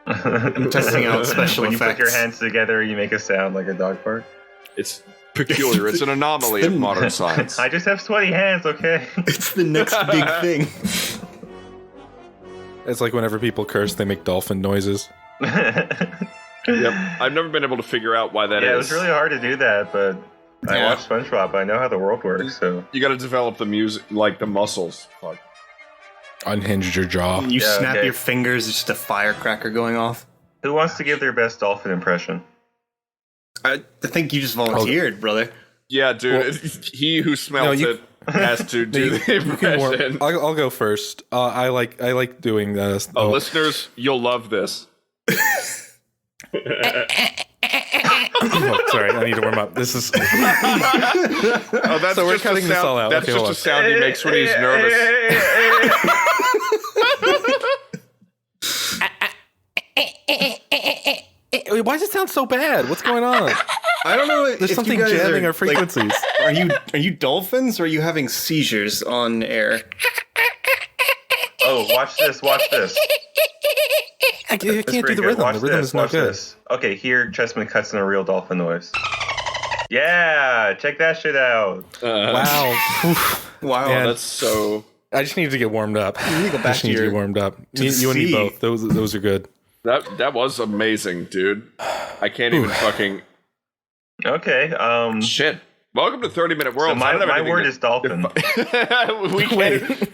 I'm testing out special when effects. you put your hands together, you make a sound like a dog bark. It's peculiar. It's an anomaly of modern science. I just have sweaty hands, okay? It's the next big thing. It's like whenever people curse, they make dolphin noises. Yep. I've never been able to figure out why that is. Yeah, it was really hard to do that, but I watched SpongeBob. I know how the world works, so... You gotta develop the music, like the muscles. Fuck. Unhinged your jaw. You snap your fingers, it's just a firecracker going off. Who wants to give their best dolphin impression? I think you just volunteered, brother. Yeah, dude. Well, he who smells it has to do the impression. I'll go first. I like doing this. Oh, listeners, you'll love this. Oh, sorry, I need to warm up. This is. Oh, that's so we're just cutting this all out. That's okay, just a sound he makes when he's nervous. Why does it sound so bad? What's going on? I don't know. There's something jamming our frequencies. Are you dolphins or are you having seizures on air? Oh, watch this. I can't do the rhythm. Watch The rhythm this, is not watch good. this. Okay, here, Chessman cuts in a real dolphin noise. Yeah, check that shit out. Wow. Wow, Man. That's so... I just need to get warmed up. You need to go back to get warmed up. You and me both. Those are good. That was amazing, dude. I can't even fucking... Okay, Shit. Welcome to 30-Minute World. So my word is dolphin.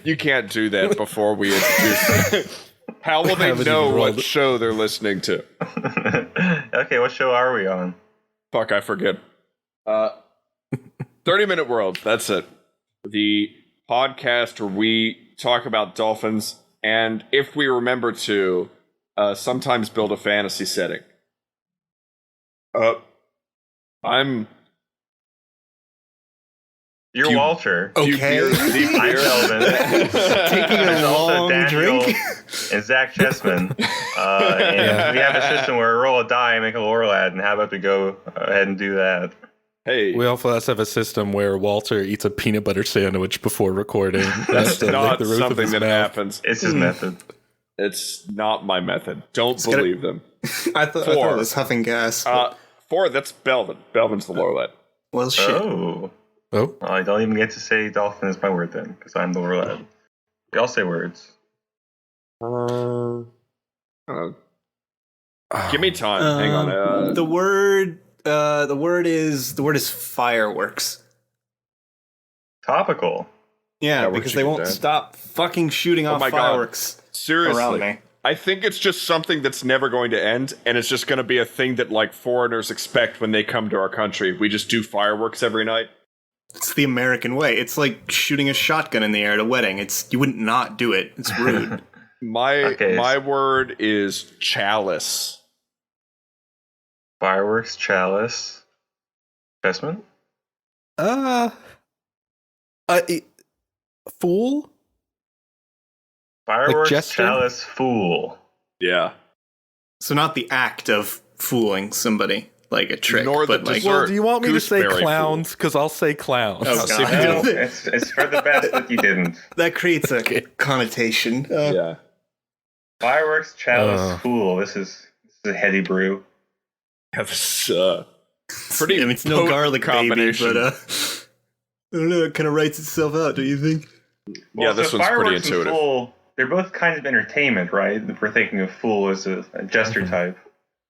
You can't do that before we introduce. How will they know what show they're listening to? Okay, what show are we on? Fuck, I forget. 30-Minute World. That's it. The podcast where we talk about dolphins, and if we remember to, sometimes build a fantasy setting. You're Walter. Okay. I'm Belvin. Taking a long drink. And Zach Chessman. And we have a system where we roll a die and make a lore lad, and how about we go ahead and do that? Hey. We also have a system where Walter eats a peanut butter sandwich before recording. That's not the roof of something his that mouth. happens. It's his method. It's not my method. Don't believe them. I thought it was huffing gas. 4, that's Belvin. Belvin's the lore lad. Well, shit. Oh. Oh. I don't even get to say dolphin is my word then, because I'm the lore lad. We all say words. Give me time. Hang on. The word is fireworks. Topical. Yeah, we're because they chicken won't dead. stop fucking shooting off my God. fireworks around Seriously. me. I think it's just something that's never going to end, and it's just going to be a thing that, like, foreigners expect when they come to our country. We just do fireworks every night. It's the American way. It's like shooting a shotgun in the air at a wedding. You wouldn't not do it. It's rude. My word is chalice. Fireworks, chalice. Chessman? Fool? Fireworks, gesture? chalice, fool. Yeah. So not the act of fooling somebody, like a trick. Nor the but like, dessert. Well, do you want me to say Gooseberry clowns? Because I'll say clowns. Oh, See if God. you No, it's for the best that you didn't. That creates a connotation. Yeah. Fireworks, chalice, fool. This is a heady brew. That's pretty. I mean, it's no potent garlic combination. baby, but I don't know. It kind of writes itself out, don't you think? Yeah, this one's pretty fireworks intuitive. And fool, they're both kind of entertainment, right? If we're thinking of fool as a gesture type.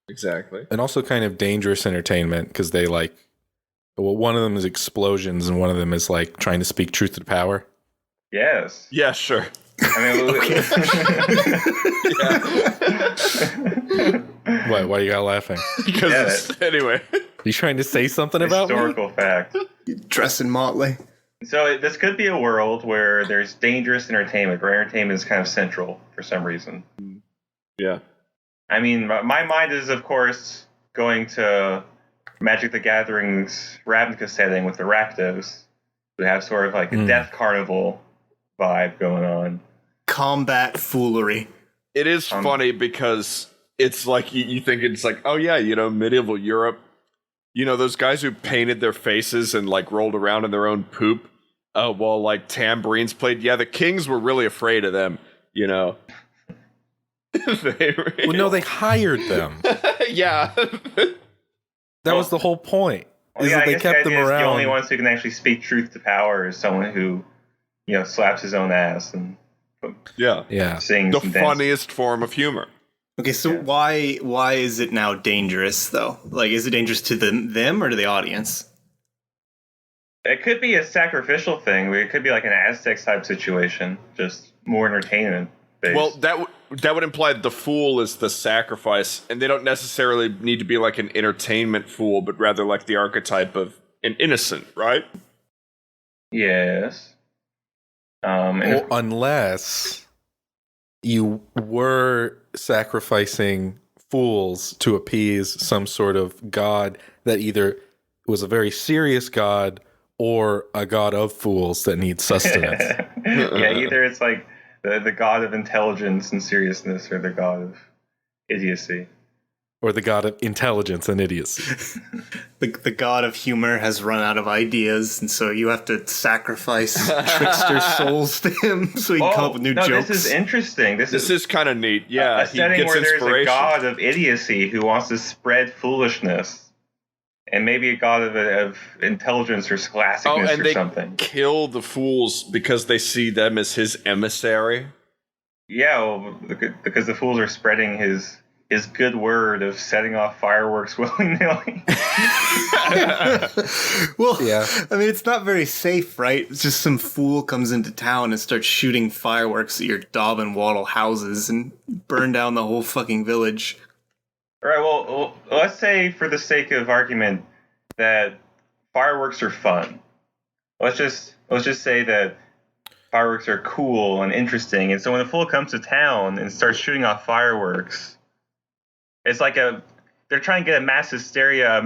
Exactly. And also kind of dangerous entertainment because they one of them is explosions and one of them is like trying to speak truth to power. Yes. Yeah, sure. I mean, Why you got laughing? Anyway. You trying to say something about me? historical fact. Dress in motley. So this could be a world where there's dangerous entertainment, where entertainment is kind of central for some reason. Yeah. I mean, my mind is, of course, going to Magic the Gathering's Ravnica setting with the Rakdos, who have sort of like a death carnival vibe going on. Combat foolery. It is funny because it's like you think it's like, oh yeah, medieval Europe. Those guys who painted their faces and like rolled around in their own poop while like tambourines played. Yeah, the kings were really afraid of them, Well, no, they hired them. Yeah. That was the whole point. Well, Is yeah, that I they guess kept the them idea is around. the only ones who can actually speak truth to power is someone who, slaps his own ass and Yeah. sings The and dances. funniest form of humor. Okay, so why is it now dangerous though? Like, is it dangerous to them or to the audience? It could be a sacrificial thing. It could be like an Aztec type situation, just more entertainment based. Well, that would imply the fool is the sacrifice, and they don't necessarily need to be like an entertainment fool, but rather like the archetype of an innocent, right? Yes. Well, unless you were sacrificing fools to appease some sort of god that either was a very serious god or a god of fools that needs sustenance. Either it's like the god of intelligence and seriousness, or the god of idiocy. Or the god of intelligence and idiocy. The god of humor has run out of ideas, and so you have to sacrifice trickster souls to him so he can come up with new jokes. This is interesting. This is kind of neat. Yeah, a setting he gets where there's a inspiration. god of idiocy who wants to spread foolishness, and maybe a god of intelligence or scholasticness and or they something. Kill the fools because they see them as his emissary. Yeah, well, because the fools are spreading his good word of setting off fireworks willy-nilly. Well, yeah. I mean, it's not very safe, right? It's just some fool comes into town and starts shooting fireworks at your daub and wattle houses and burn down the whole fucking village. All right, well, let's say for the sake of argument that fireworks are fun. Let's just say that fireworks are cool and interesting, and so when the fool comes to town and starts shooting off fireworks, it's like they're trying to get a mass hysteria,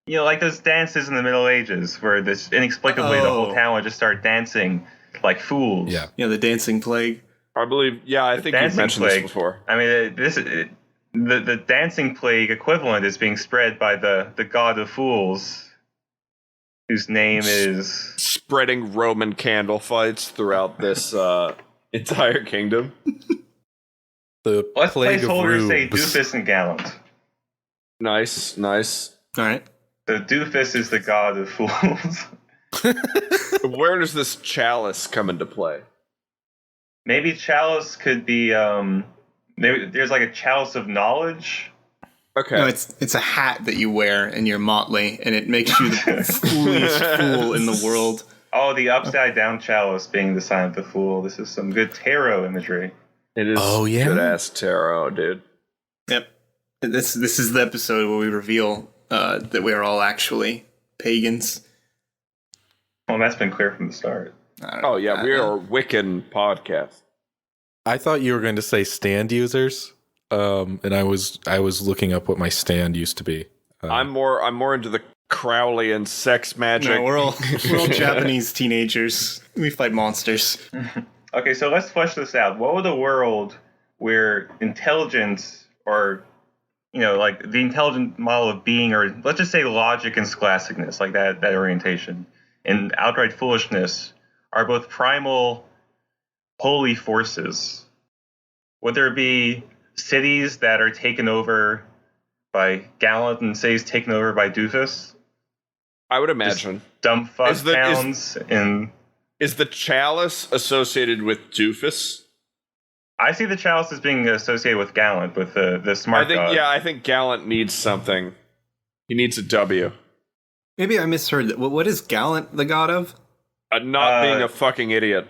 like those dances in the Middle Ages where this inexplicably the whole town would just start dancing like fools. Yeah, the dancing plague. I believe. Yeah, I think you've mentioned this before. I mean, the dancing plague equivalent is being spread by the god of fools, whose name is spreading Roman candle fights throughout this entire kingdom. Let's placeholders say rubes. Doofus and Gallant. Nice. All right. So Doofus is the god of fools. Where does this Chalice come into play? Maybe Chalice could be there's like a Chalice of knowledge. Okay. No, it's a hat that you wear in your motley, and it makes you the fooliest fool in the world. Oh, the upside down Chalice being the sign of the fool. This is some good tarot imagery. It is good ass tarot, dude. Yep. This is the episode where we reveal that we are all actually pagans. Well, that's been clear from the start. Oh yeah, we are a Wiccan podcast. I thought you were going to say stand users, and I was looking up what my stand used to be. I'm more into the Crowley sex magic. No, we're all Japanese teenagers. We fight monsters. Okay, so let's flesh this out. What would a world where intelligence, or like the intelligent model of being, or let's just say logic and scholasticness, like that orientation, and outright foolishness are both primal holy forces? Would there be cities that are taken over by Gallant and cities taken over by Doofus? I would imagine. Just dumb fuck towns and... Is the Chalice associated with Doofus? I see the Chalice as being associated with Gallant, with the smart god. Yeah, I think Gallant needs something. He needs a W. Maybe I misheard that. What is Gallant the god of? Not being a fucking idiot.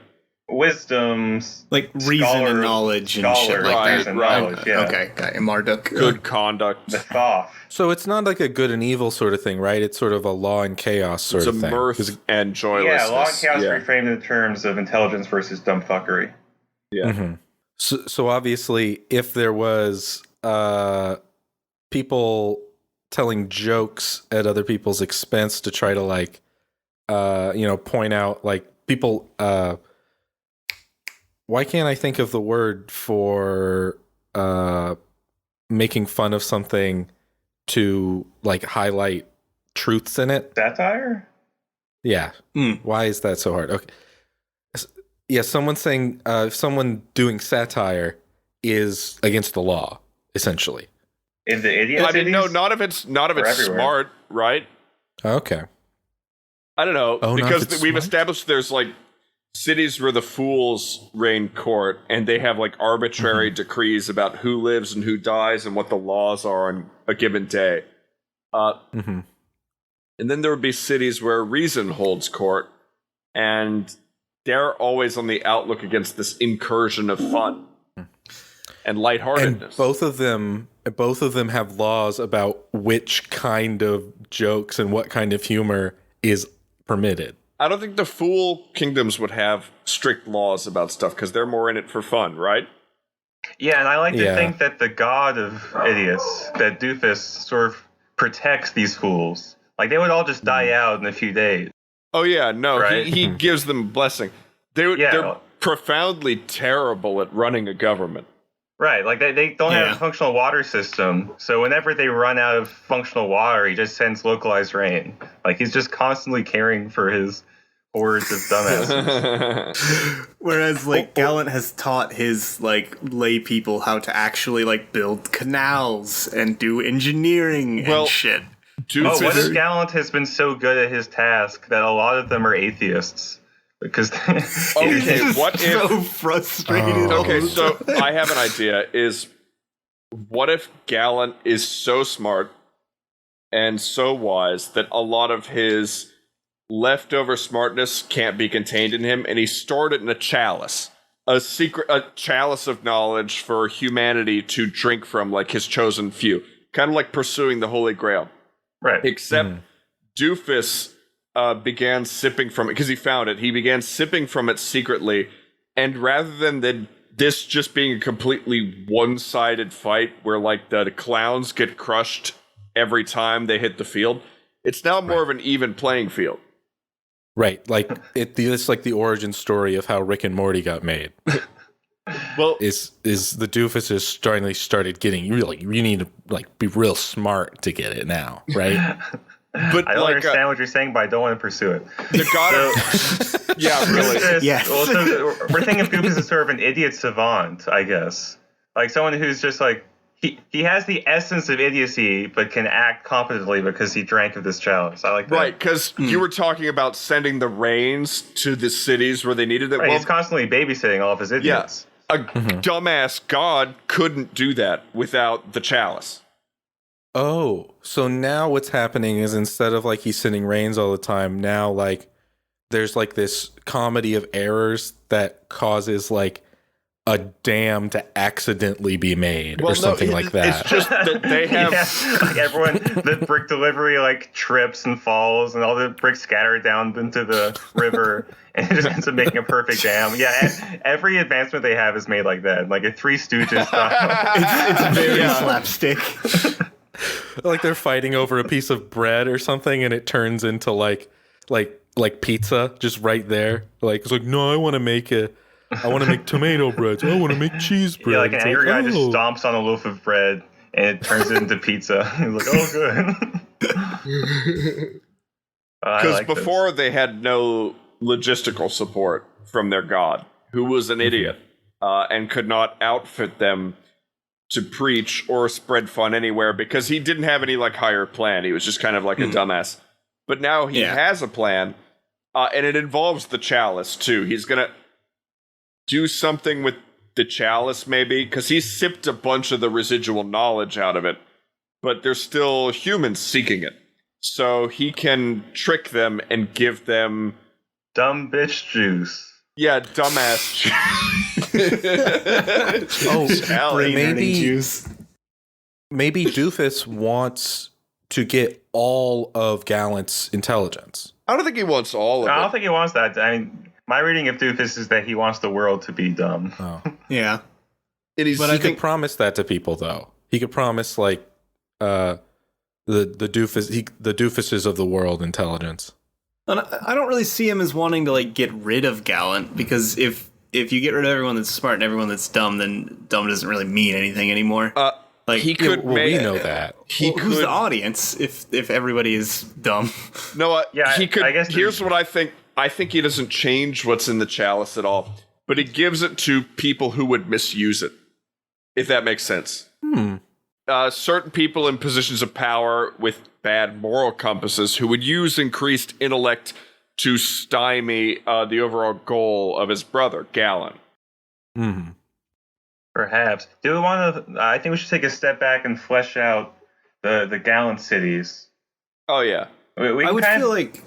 Wisdom, like reason and knowledge and shit like that. Knowledge, yeah. Okay, got you, Marduk. Good conduct. The Thoth. So it's not like a good and evil sort of thing, right? It's sort of a law and chaos sort of thing. It's a mirth and joylessness. Yeah, law and chaos reframed in terms of intelligence versus dumb fuckery. Yeah. Mm-hmm. So obviously, if there was people telling jokes at other people's expense to try to point out people. Why can't I think of the word for making fun of something to highlight truths in it? Satire? Yeah. Why is that so hard? Okay. Yeah, someone saying, if someone doing satire is against the law, essentially. In the idiot I mean, no, cities? not if it's smart, right? Okay. I don't know, Oh, because we've smart? established there's like cities where the fools reign court, and they have like arbitrary decrees about who lives and who dies and what the laws are on a given day. And then there would be cities where reason holds court, and they're always on the outlook against this incursion of fun and lightheartedness. And both of them have laws about which kind of jokes and what kind of humor is permitted. I don't think the fool kingdoms would have strict laws about stuff because they're more in it for fun, right? Yeah, and I like to think that the god of idiots, that Doofus, sort of protects these fools. Like, they would all just die out in a few days. Oh, yeah, no, Right? he gives them blessing. They're profoundly terrible at running a government. Right, like they don't have a functional water system, so whenever they run out of functional water, he just sends localized rain. Like, he's just constantly caring for his hordes of dumbasses. Whereas, like, Gallant has taught his, like, lay people how to actually, like, build canals and do engineering and shit. What if Gallant has been so good at his task that a lot of them are atheists? Because what if so frustrated? Okay, so I have an idea. What if Gallant is so smart and so wise that a lot of his leftover smartness can't be contained in him, and he stored it in a chalice, a chalice of knowledge for humanity to drink from, like his chosen few, kind of like pursuing the Holy Grail. Right. Except Doofus began sipping from it because he found it. He began sipping from it secretly, and rather than this just being a completely one-sided fight where like the clowns get crushed every time they hit the field, it's now more of an even playing field. Right, like it's like the origin story of how Rick and Morty got made. Well, is the Doofuses started getting you need to like be real smart to get it now, right? But I don't understand what you're saying, but I don't want to pursue it. The god of... Yeah, really. Yes. Well, so we're thinking of Doofus as sort of an idiot savant, I guess. Like someone who's just like, he has the essence of idiocy, but can act competently because he drank of this chalice. I like that. Right, because you were talking about sending the rains to the cities where they needed it. Right, he's constantly babysitting all of his idiots. Yeah, a dumbass god couldn't do that without the chalice. Oh, so now what's happening is instead of like he's sending rains all the time, now like there's like this comedy of errors that causes like a dam to accidentally be made or something like that. It's just that they have like everyone, the brick delivery like trips and falls, and all the bricks scatter down into the river, and it just ends up making a perfect dam. Yeah, every advancement they have is made like that, like a Three Stooges style. It's very slapstick. Like they're fighting over a piece of bread or something, and it turns into like pizza just right there. Like it's like, no, I want to make tomato bread. I want to make cheese bread. Yeah, like an angry guy just stomps on a loaf of bread and it turns it into pizza. He's like, oh, good. Because before they had no logistical support from their god, who was an idiot and could not outfit them to preach or spread fun anywhere because he didn't have any like higher plan. He was just kind of like a dumbass. But now he has a plan, and it involves the chalice too. He's gonna do something with the chalice maybe, because he sipped a bunch of the residual knowledge out of it, but there's still humans seeking it. So he can trick them and give them dumb bitch juice. Yeah, dumbass juice. Maybe Doofus wants to get all of Gallant's intelligence. I don't think he wants all of it. I don't think he wants that. I mean, my reading of Doofus is that he wants the world to be dumb. Oh. Yeah. But he could promise that to people, though. He could promise, like, the doofuses of the world intelligence. And I don't really see him as wanting to like get rid of Gallant, because if you get rid of everyone that's smart and everyone that's dumb, then dumb doesn't really mean anything anymore. Like he could. We know that. Who's the audience if everybody is dumb? No, he could. I guess here's what I think. I think he doesn't change what's in the chalice at all, but he gives it to people who would misuse it. if that makes sense. Hmm. Certain people in positions of power with bad moral compasses who would use increased intellect to stymie the overall goal of his brother, Galen. Mm-hmm. Perhaps. Do we want to? I think we should take a step back and flesh out the Galen cities. Oh yeah, I would feel like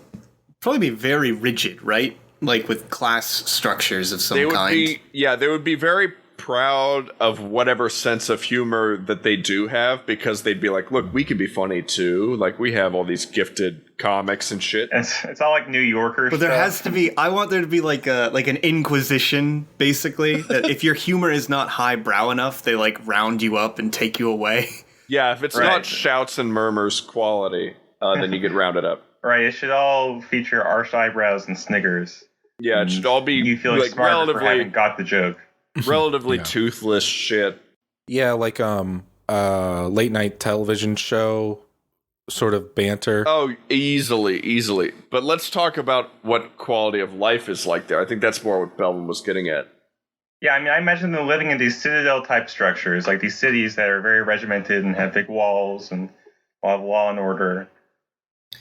probably be very rigid, right? Like with class structures of some kind. They would be very proud of whatever sense of humor that they do have, because they'd be like, look, we can be funny too. Like, we have all these gifted comics and shit. It's all like New Yorker But stuff. there has to be, I want there to be like an inquisition, basically, that if your humor is not highbrow enough, they like round you up and take you away. Yeah, if it's not shouts and murmurs quality, then you get rounded up. Right, it should all feature arched eyebrows and sniggers. Yeah, it should all be you feel like smarter for having got the joke. Relatively toothless shit. Yeah, like late night television show sort of banter. Oh, easily. But let's talk about what quality of life is like there. I think that's more what Belvin was getting at. Yeah, I mean, I imagine them living in these citadel-type structures, like these cities that are very regimented and have big walls and have law and order.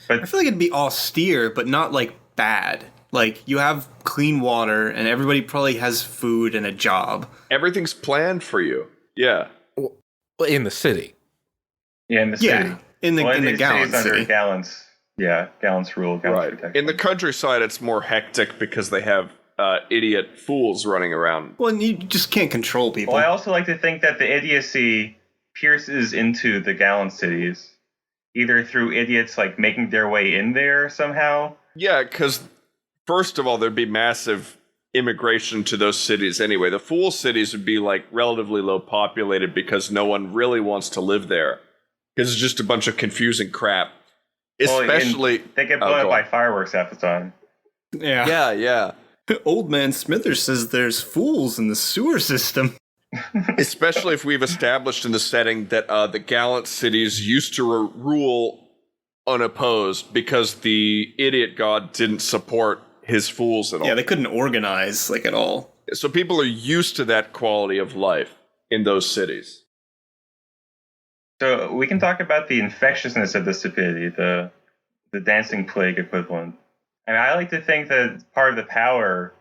But I feel like it'd be austere, but not like bad. Like, you have clean water, and everybody probably has food and a job. Everything's planned for you. Yeah. Well, in the city. Yeah, in the city. Yeah, in the Galen city. Under Galen's rule. Galen's protection. In the countryside, it's more hectic because they have idiot fools running around. Well, and you just can't control people. Well, I also like to think that the idiocy pierces into the Galen cities, either through idiots like making their way in there somehow. Yeah, because first of all, there'd be massive immigration to those cities anyway. The fool cities would be like relatively low populated because no one really wants to live there, because it's just a bunch of confusing crap. Especially, they get blown up by fireworks half the time. Yeah. Old man Smithers says there's fools in the sewer system. Especially if we've established in the setting that the Gallant cities used to rule unopposed because the idiot god didn't support his fools at all. Yeah, they couldn't organize like at all. So people are used to that quality of life in those cities. So we can talk about the infectiousness of the stupidity, the dancing plague equivalent. And I like to think that part of the power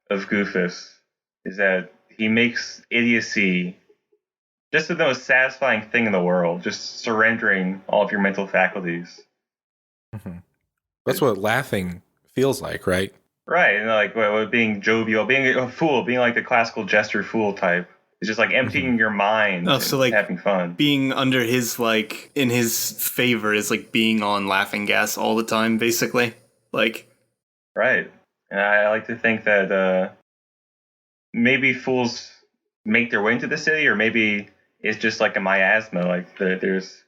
of Goofus is that he makes idiocy just the most satisfying thing in the world, just surrendering all of your mental faculties. Mm-hmm. That's what laughing feels like, right? Right, and like being jovial, being a fool, being like the classical jester fool type. It's just like emptying your mind and so like having fun. Being under his, like, in his favor is like being on laughing gas all the time, basically. Like, right. And I like to think that maybe fools make their way into the city, or maybe it's just like a miasma, like there's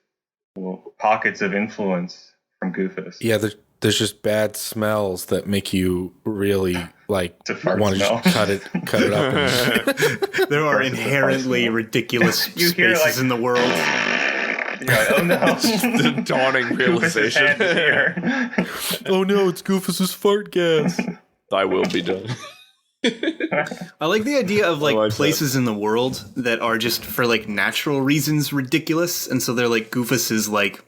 pockets of influence from Goofus. Yeah, there's just bad smells that make you really like want to cut it up. And there are inherently ridiculous spaces like, in the world. Like, oh no! The dawning realization. Oh no, it's Goofus's fart gas. Thy will be done. I like the idea of like places in the world that are just for like natural reasons ridiculous, and so they're like Goofus's like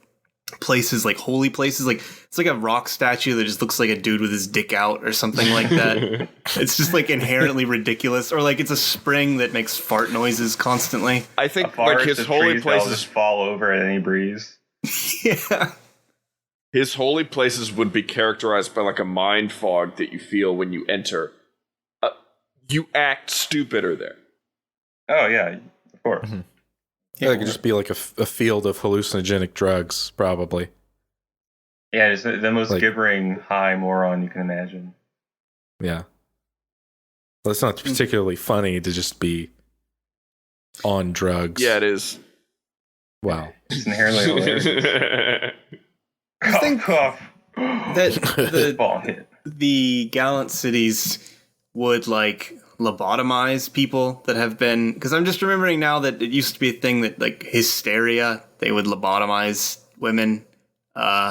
places, like holy places. Like it's like a rock statue that just looks like a dude with his dick out or something like that. It's just like inherently ridiculous, or like it's a spring that makes fart noises constantly. I think like his holy places just fall over at any breeze. Yeah. His holy places would be characterized by like a mind fog that you feel when you enter. You act stupider there. Oh yeah, of course. Mm-hmm. Yeah, it could just be like a field of hallucinogenic drugs, probably. Yeah, it's the most like, gibbering high moron you can imagine. Yeah. Well, it's not particularly funny to just be on drugs. Yeah, it is. Wow. It's inherently hilarious. I think that the Gallant cities would like lobotomize people that have been, because I'm just remembering now that it used to be a thing that like hysteria, they would lobotomize women.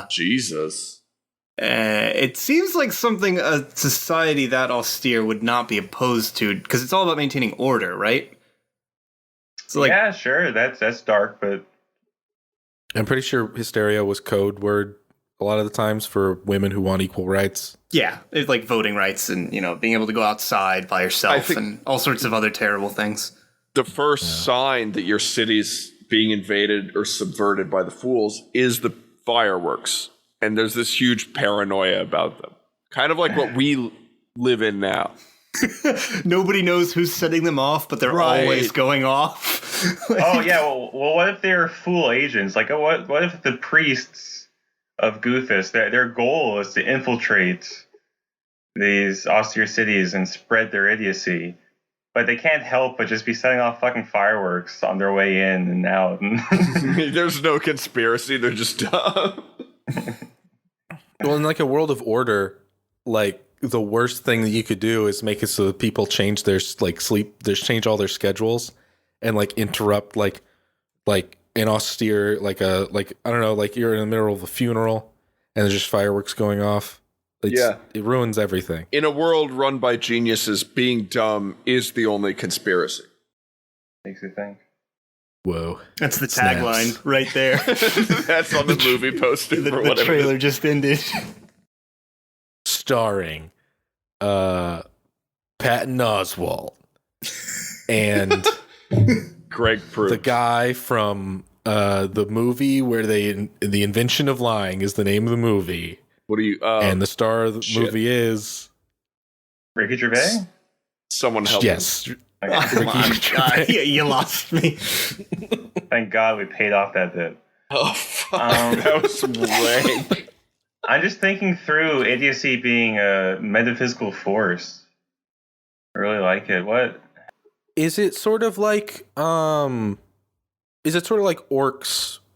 Jesus. It seems like something a society that austere would not be opposed to, because it's all about maintaining order, right? So like, yeah, sure, that's dark, but I'm pretty sure hysteria was code word a lot of the times for women who want equal rights. yeah, it's like voting rights and, being able to go outside by yourself and all sorts of other terrible things. The first sign that your city's being invaded or subverted by the fools is the fireworks. And there's this huge paranoia about them. Kind of like what we live in now. Nobody knows who's setting them off, but they're always going off. oh yeah, well, what if they're fool agents? Like, what if the priests of Goofus, their goal is to infiltrate these austere cities and spread their idiocy, but they can't help but just be setting off fucking fireworks on their way in and out. There's no conspiracy; they're just dumb. Well, in like a world of order, like the worst thing that you could do is make it so that people change their change all their schedules and like interrupt like an austere I don't know, like you're in the middle of a funeral and there's just fireworks going off. It ruins everything. In a world run by geniuses, being dumb is the only conspiracy. Makes you think. Whoa. That's the tagline right there. That's on the movie poster. The trailer just ended. Starring Patton Oswalt and Greg Proops. The guy from the movie where The Invention of Lying is the name of the movie. What do you... and the star of the movie is... Ricky Gervais? Someone help Yes. Come on, God. You lost me. Thank God we paid off that bit. Oh, fuck. That was way... I'm just thinking through idiocy being a metaphysical force. I really like it. What? Is it sort of like orcs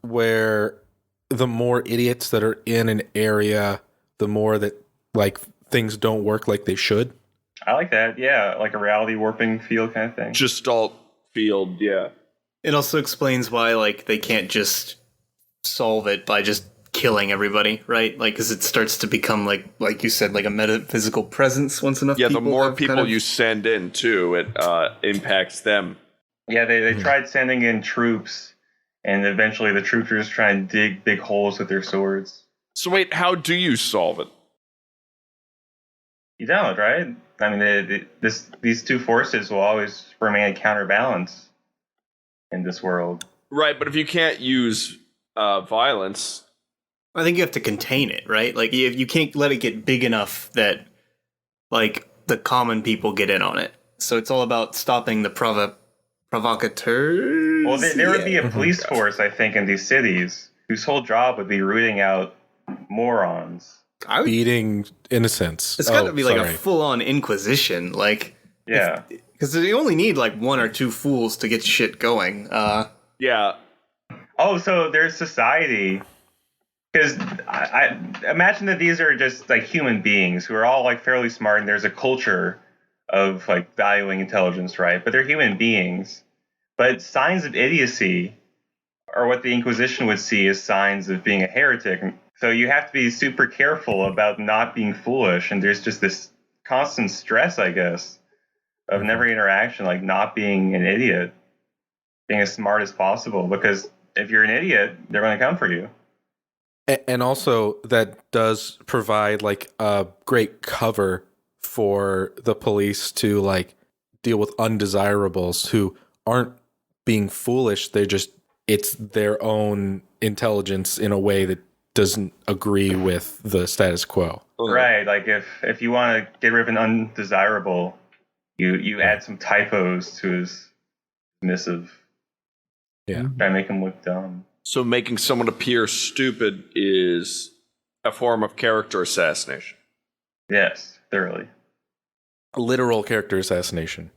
where the more idiots that are in an area, the more that like things don't work like they should? I like that. Yeah, like a reality warping field kind of thing. Gestalt field, yeah. It also explains why like they can't just solve it by just killing everybody, right? Like, because it starts to become like you said, like a metaphysical presence once enough. Yeah, the more people you send in too, it impacts them. Yeah, they tried sending in troops, and eventually the troopers try and dig big holes with their swords. So wait, how do you solve it? You don't, right? I mean, these two forces will always remain a counterbalance in this world. Right, but if you can't use violence... I think you have to contain it, right? Like, you can't let it get big enough that, like, the common people get in on it. So it's all about stopping the provocateurs. Well, there would be a police force, I think, in these cities whose whole job would be rooting out morons. Beating innocents. It's got to be like a full-on inquisition, like... Yeah. Because you only need, like, one or two fools to get shit going. Yeah. Oh, so there's society... Because I imagine that these are just like human beings who are all like fairly smart, and there's a culture of like valuing intelligence, right? But they're human beings. But signs of idiocy are what the Inquisition would see as signs of being a heretic. So you have to be super careful about not being foolish. And there's just this constant stress, I guess, of in every interaction, like not being an idiot, being as smart as possible. Because if you're an idiot, they're going to come for you. And also that does provide like a great cover for the police to like deal with undesirables who aren't being foolish. It's their own intelligence in a way that doesn't agree with the status quo. Right. Like if you want to get rid of an undesirable, you add some typos to his missive. Yeah. Try to make him look dumb. So making someone appear stupid is a form of character assassination. Yes, thoroughly. A literal character assassination.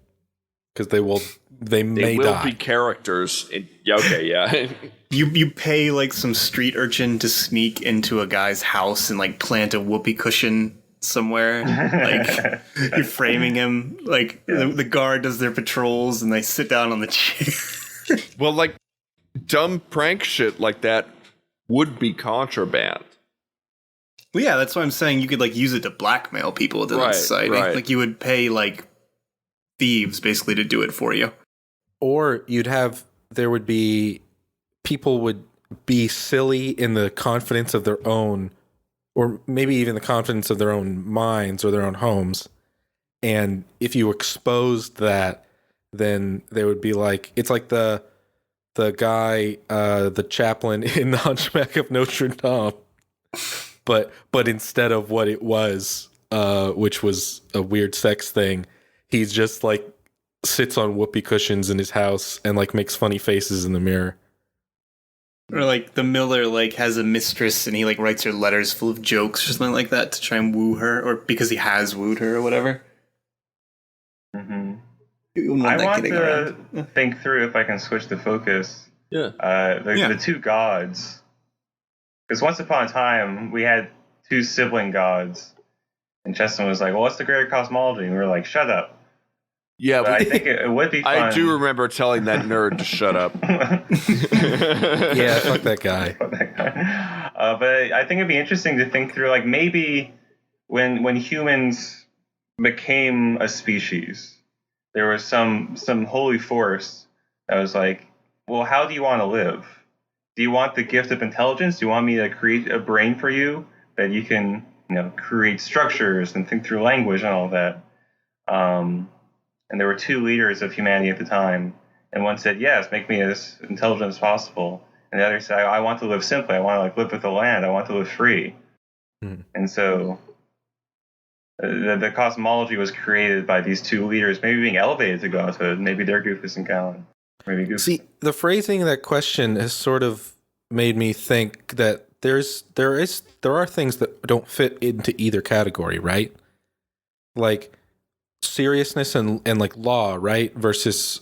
Because they will They will die. be characters. Yeah. You pay like some street urchin to sneak into a guy's house and like plant a whoopee cushion somewhere. Like you're framing him. Like the guard does their patrols and they sit down on the chair. Well, like dumb prank shit like that would be contraband. Well, yeah, that's why I'm saying you could like use it to blackmail people within the society. Right. Like you would pay like thieves basically to do it for you. Or there would be, people would be silly in the confidence of their own, or maybe even the confidence of their own minds or their own homes. And if you exposed that, then they would be like, it's like the guy, the chaplain in the Hunchback of Notre Dame, but instead of what it was, which was a weird sex thing, he's just like sits on whoopee cushions in his house and like makes funny faces in the mirror. Or like the miller like has a mistress and he like writes her letters full of jokes or something like that to try and woo her, or because he has wooed her or whatever. Mm-hmm. I want to think through if I can switch the focus. Yeah. The two gods. Because once upon a time, we had two sibling gods. And Cheston was like, well, what's the greater cosmology? And we were like, shut up. Yeah, but I think it would be fun. I do remember telling that nerd to shut up. Yeah, fuck that guy. But I think it'd be interesting to think through, like, maybe when humans became a species, there was some holy force that was like, well, how do you want to live? Do you want the gift of intelligence? Do you want me to create a brain for you that you can, create structures and think through language and all that? And there were two leaders of humanity at the time, and one said, yes, make me as intelligent as possible. And the other said, I want to live simply. I want to live with the land. I want to live free. And so the cosmology was created by these two leaders, maybe being elevated to godhood. Maybe they're Goofus and Callan. Maybe Goofus. See, the phrasing of that question has sort of made me think that there are things that don't fit into either category, right? Like seriousness and like law, right? Versus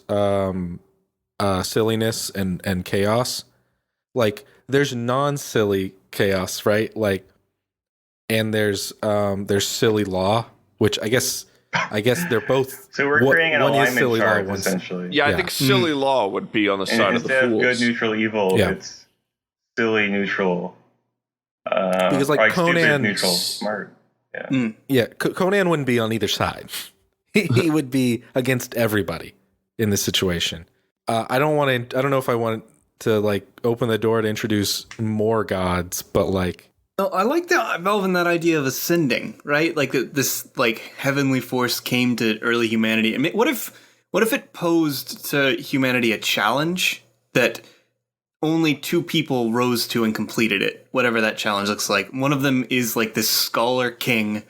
silliness and chaos. Like there's non-silly chaos, right? Like, and there's silly law, which I guess they're both. So we're creating an alignment chart, essentially. Yeah, I think silly law would be on the side of the fools. Instead of good, neutral, evil, it's silly, neutral. Because like Conan, stupid, neutral, smart. Yeah. Conan wouldn't be on either side. He would be against everybody in this situation. I don't know if I want to like open the door to introduce more gods, but like. No, I like Belvin, that idea of ascending, right? Like this like heavenly force came to early humanity. I mean, what if it posed to humanity a challenge that only two people rose to and completed it, whatever that challenge looks like. One of them is like this scholar king, and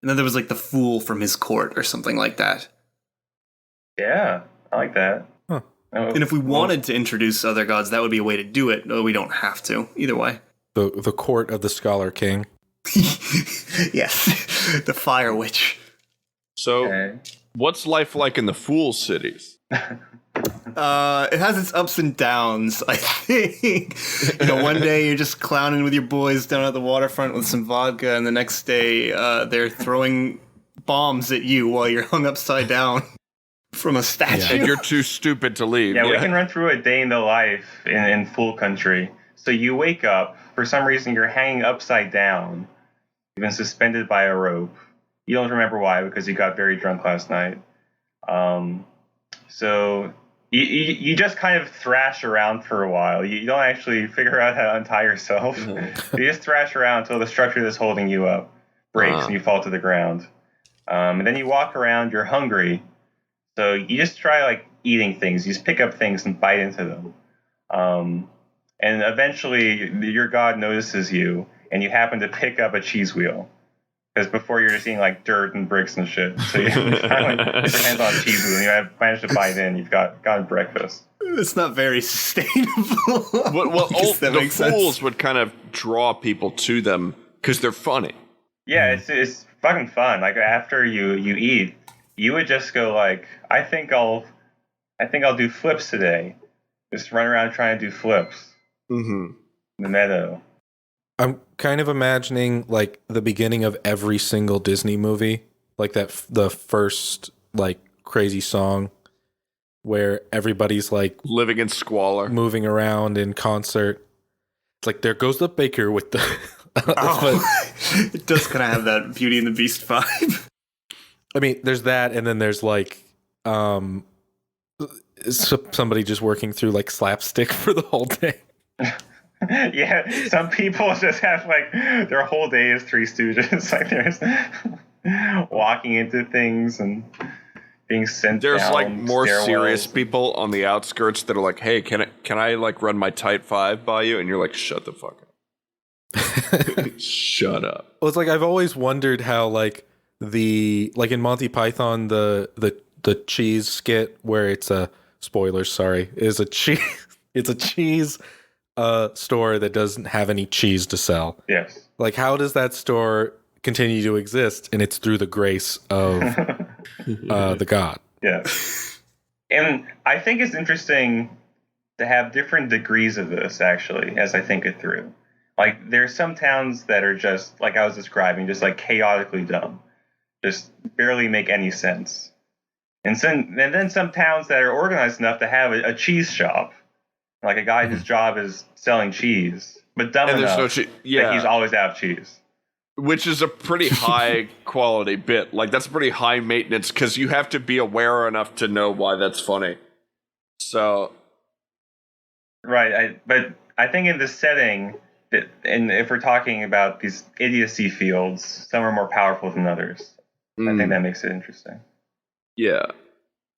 then there was like the fool from his court or something like that. Yeah, I like that. Huh. And if we wanted to introduce other gods, that would be a way to do it, though we don't have to, either way. The court of the scholar king. Yes, the fire witch. So, what's life like in the fool cities? It has its ups and downs, I think. One day you're just clowning with your boys down at the waterfront with some vodka, and the next day they're throwing bombs at you while you're hung upside down from a statue. And you're too stupid to leave. Yeah, we can run through a day in the life in Fool Country. So you wake up, for some reason you're hanging upside down. You've been suspended by a rope. You don't remember why, because you got very drunk last night. So you just kind of thrash around for a while. You don't actually figure out how to untie yourself. You just thrash around until the structure that's holding you up breaks and you fall to the ground. And then you walk around, you're hungry. So you just try like eating things. You just pick up things and bite into them. And eventually your god notices you and you happen to pick up a cheese wheel. Because before you're just eating like dirt and bricks and shit. So you kind of like put your hands on a cheese wheel and you have managed to bite in. You've gotten breakfast. It's not very sustainable. Well, the fools would kind of draw people to them because they're funny. Yeah, it's fucking fun. Like after you eat, you would just go like, I think I'll do flips today. Just run around trying to do flips. Mm-hmm. In the meadow. I'm kind of imagining like the beginning of every single Disney movie, like the first like crazy song where everybody's like living in squalor, moving around in concert. It's like there goes the baker with the. It does kind of have that Beauty and the Beast vibe. I mean, there's that, and then there's like, somebody just working through like slapstick for the whole day. Yeah, some people just have like their whole day is Three Stooges. Like there's walking into things and being sent. There's down like more stairwells. serious people on the outskirts that are like, "Hey, can I like run my Type 5 by you?" And you're like, "Shut the fuck up." Shut up. Well, it's like I've always wondered how like in Monty Python the cheese skit where it's a spoilers, sorry, is a cheese it's a cheese store that doesn't have any cheese to sell. Yes. Like how does that store continue to exist? And it's through the grace of the god. Yeah. And I think it's interesting to have different degrees of this actually as I think it through. Like there's some towns that are just like I was describing, just like chaotically dumb. Just barely make any sense. And then some towns that are organized enough to have a cheese shop. Like a guy whose job is selling cheese, but dumb enough that he's always out of cheese. Which is a pretty high quality bit. Like that's pretty high maintenance because you have to be aware enough to know why that's funny. So, right. But I think in this setting, and if we're talking about these idiocy fields, some are more powerful than others. I think that makes it interesting. Yeah.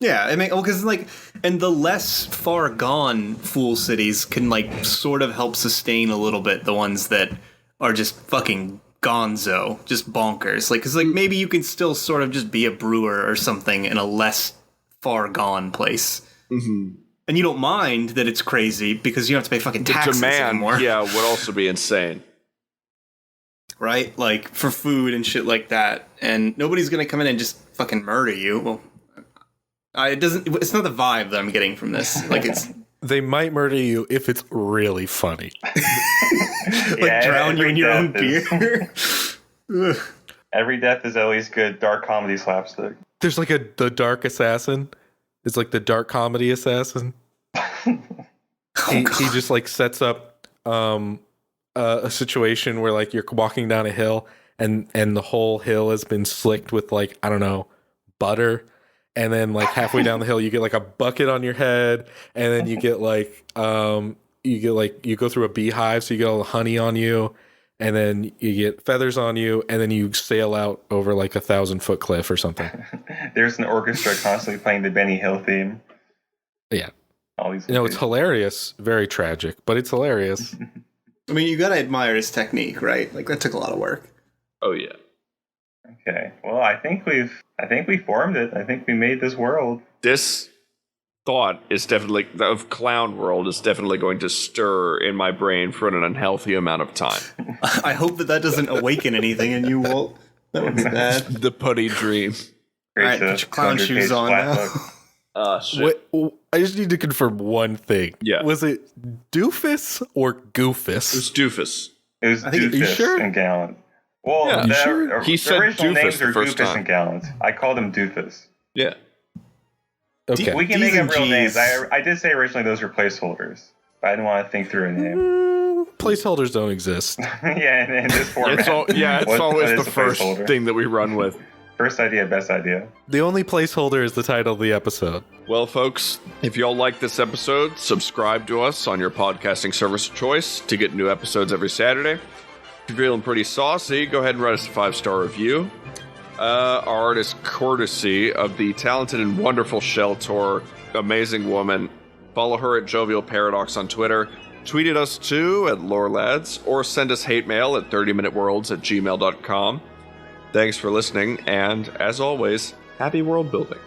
Yeah, I mean, because like, and the less far gone fool cities can like sort of help sustain a little bit the ones that are just fucking gonzo, just bonkers. Like, because like maybe you can still sort of just be a brewer or something in a less far gone place, and you don't mind that it's crazy because you don't have to pay fucking taxes anymore. Yeah, would also be insane. Right, like for food and shit like that, and nobody's gonna come in and just fucking murder you. Well. It's not the vibe that I'm getting from this. Like they might murder you if it's really funny. Like drown you in your own beer. Every death is always good dark comedy slapstick. There's like the dark assassin. It's like the dark comedy assassin. He just like sets up a situation where like you're walking down a hill and the whole hill has been slicked with like, I don't know, butter. And then like halfway down the hill, you get like a bucket on your head, and then you get like you go through a beehive, so you get all the honey on you, and then you get feathers on you, and then you sail out over like 1,000-foot cliff or something. There's an orchestra constantly playing the Benny Hill theme. Yeah, all these. It's hilarious, very tragic, but it's hilarious. I mean, you gotta admire his technique, right? Like that took a lot of work. Oh yeah. Okay. Well, I think we formed it. I think we made this world. This thought is definitely of clown world is definitely going to stir in my brain for an unhealthy amount of time. I hope that doesn't awaken anything in you, Walt. That would be bad. The putty dream. All right, put your clown shoes on now. Shit. Wait, I just need to confirm one thing. Yeah. Was it doofus or goofus? It was doofus. It was doofus and gallant. Well, yeah, sure? He said original doofus names are the first Goofus time. and Gallant. I called him Doofus. Yeah. Okay. We can make up real names. I did say originally those were placeholders, but I didn't want to think through a name. Placeholders don't exist. Yeah, in this format. It's always the first placeholder? thing that we run with. First idea, best idea. The only placeholder is the title of the episode. Well, folks, if y'all like this episode, subscribe to us on your podcasting service of choice to get new episodes every Saturday. If you're feeling pretty saucy, go ahead and write us a 5-star review. Our art is courtesy of the talented and wonderful Shell Tor, amazing woman. Follow her at Jovial Paradox on Twitter. Tweet at us too at LoreLads, or send us hate mail at 30minuteworlds@gmail.com. Thanks for listening, and as always, happy world building.